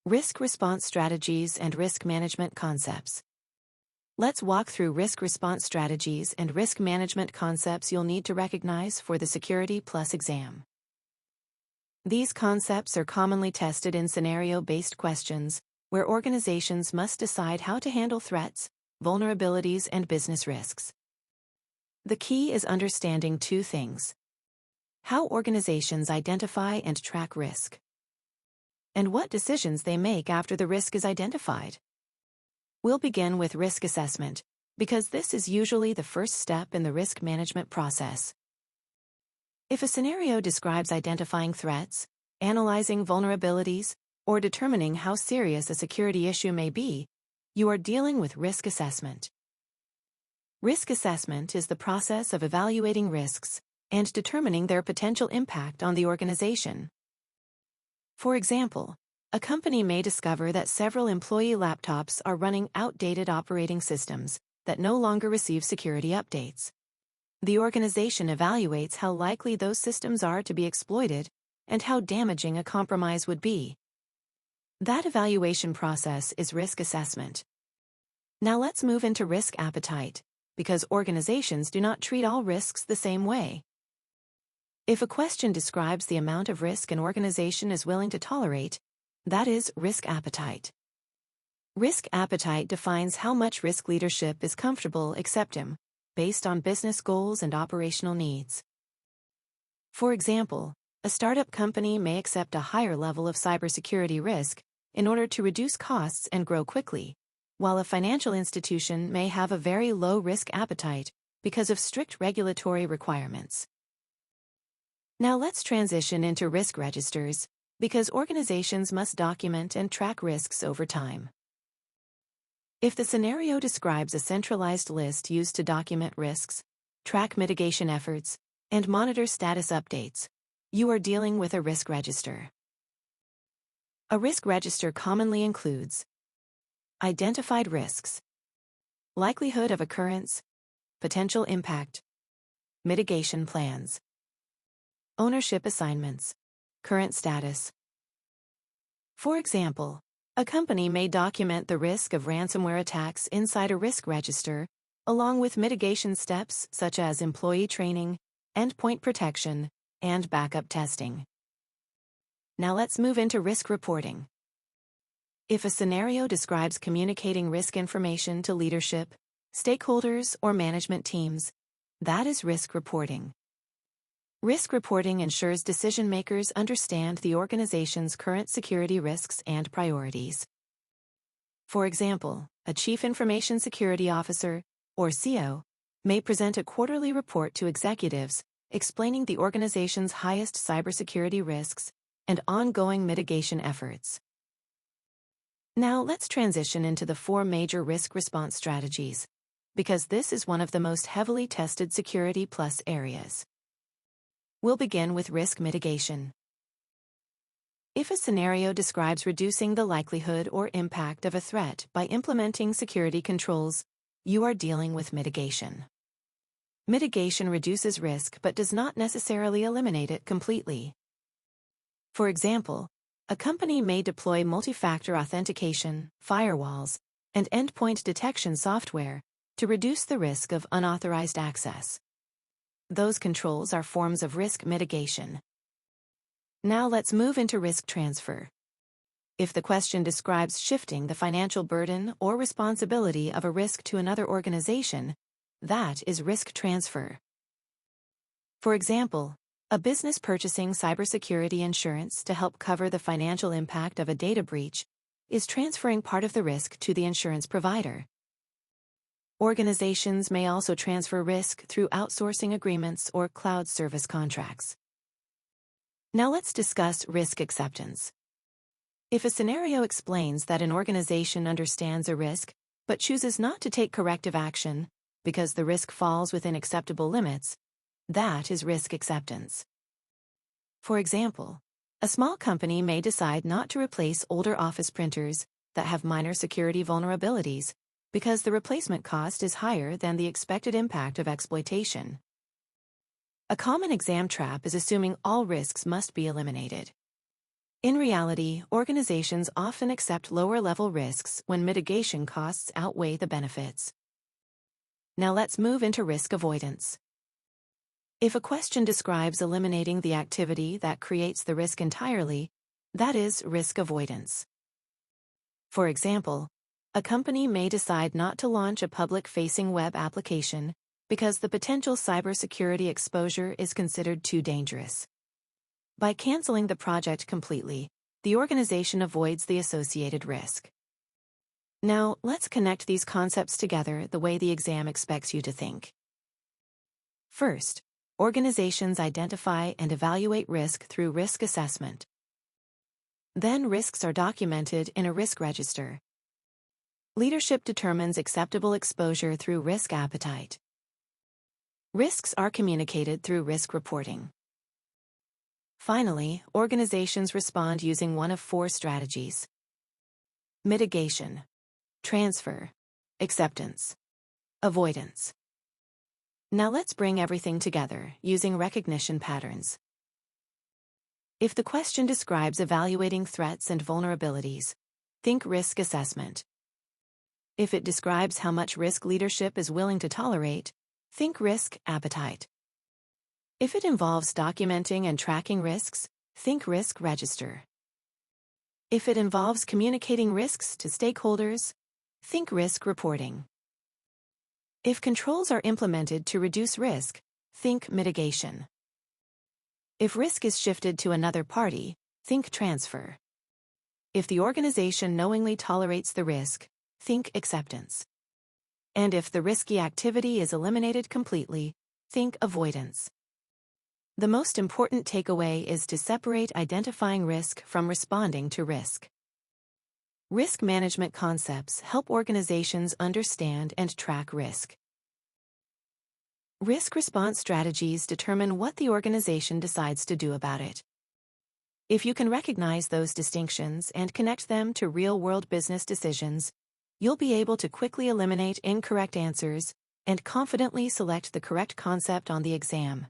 Risk response strategies and risk management concepts. Let's walk through risk response strategies and risk management concepts you'll need to recognize for the Security Plus exam. These concepts are commonly tested in scenario-based questions, where organizations must decide how to handle threats, vulnerabilities, and business risks. The key is understanding two things: how organizations identify and track risk, and what decisions they make after the risk is identified. We'll begin with risk assessment, because this is usually the first step in the risk management process. If a scenario describes identifying threats, analyzing vulnerabilities, or determining how serious a security issue may be, you are dealing with risk assessment. Risk assessment is the process of evaluating risks and determining their potential impact on the organization. For example, a company may discover that several employee laptops are running outdated operating systems that no longer receive security updates. The organization evaluates how likely those systems are to be exploited and how damaging a compromise would be. That evaluation process is risk assessment. Now let's move into risk appetite, because organizations do not treat all risks the same way. If a question describes the amount of risk an organization is willing to tolerate, that is risk appetite. Risk appetite defines how much risk leadership is comfortable accepting, based on business goals and operational needs. For example, a startup company may accept a higher level of cybersecurity risk in order to reduce costs and grow quickly, while a financial institution may have a very low risk appetite because of strict regulatory requirements. Now let's transition into risk registers, because organizations must document and track risks over time. If the scenario describes a centralized list used to document risks, track mitigation efforts, and monitor status updates, you are dealing with a risk register. A risk register commonly includes identified risks, likelihood of occurrence, potential impact, mitigation plans, ownership assignments, current status. For example, a company may document the risk of ransomware attacks inside a risk register, along with mitigation steps such as employee training, endpoint protection, and backup testing. Now let's move into risk reporting. If a scenario describes communicating risk information to leadership, stakeholders, or management teams, that is risk reporting. Risk reporting ensures decision-makers understand the organization's current security risks and priorities. For example, a Chief Information Security Officer, or CIO, may present a quarterly report to executives explaining the organization's highest cybersecurity risks and ongoing mitigation efforts. Now let's transition into the 4 major risk response strategies, because this is one of the most heavily tested Security Plus areas. We'll begin with risk mitigation. If a scenario describes reducing the likelihood or impact of a threat by implementing security controls, you are dealing with mitigation. Mitigation reduces risk but does not necessarily eliminate it completely. For example, a company may deploy multi-factor authentication, firewalls, and endpoint detection software to reduce the risk of unauthorized access. Those controls are forms of risk mitigation. Now let's move into risk transfer. If the question describes shifting the financial burden or responsibility of a risk to another organization, that is risk transfer. For example, a business purchasing cybersecurity insurance to help cover the financial impact of a data breach is transferring part of the risk to the insurance provider. Organizations may also transfer risk through outsourcing agreements or cloud service contracts. Now let's discuss risk acceptance. If a scenario explains that an organization understands a risk but chooses not to take corrective action because the risk falls within acceptable limits, that is risk acceptance. For example, a small company may decide not to replace older office printers that have minor security vulnerabilities because the replacement cost is higher than the expected impact of exploitation. A common exam trap is assuming all risks must be eliminated. In reality, organizations often accept lower-level risks when mitigation costs outweigh the benefits. Now let's move into risk avoidance. If a question describes eliminating the activity that creates the risk entirely, that is risk avoidance. For example, a company may decide not to launch a public-facing web application because the potential cybersecurity exposure is considered too dangerous. By canceling the project completely, the organization avoids the associated risk. Now, let's connect these concepts together the way the exam expects you to think. First, organizations identify and evaluate risk through risk assessment. Then risks are documented in a risk register. Leadership determines acceptable exposure through risk appetite. Risks are communicated through risk reporting. Finally, organizations respond using one of four strategies: mitigation, transfer, acceptance, avoidance. Now let's bring everything together using recognition patterns. If the question describes evaluating threats and vulnerabilities, think risk assessment. If it describes how much risk leadership is willing to tolerate, think risk appetite. If it involves documenting and tracking risks, think risk register. If it involves communicating risks to stakeholders, think risk reporting. If controls are implemented to reduce risk, think mitigation. If risk is shifted to another party, think transfer. If the organization knowingly tolerates the risk, think acceptance. And if the risky activity is eliminated completely, think avoidance. The most important takeaway is to separate identifying risk from responding to risk. Risk management concepts help organizations understand and track risk. Risk response strategies determine what the organization decides to do about it. If you can recognize those distinctions and connect them to real-world business decisions, you'll be able to quickly eliminate incorrect answers and confidently select the correct concept on the exam.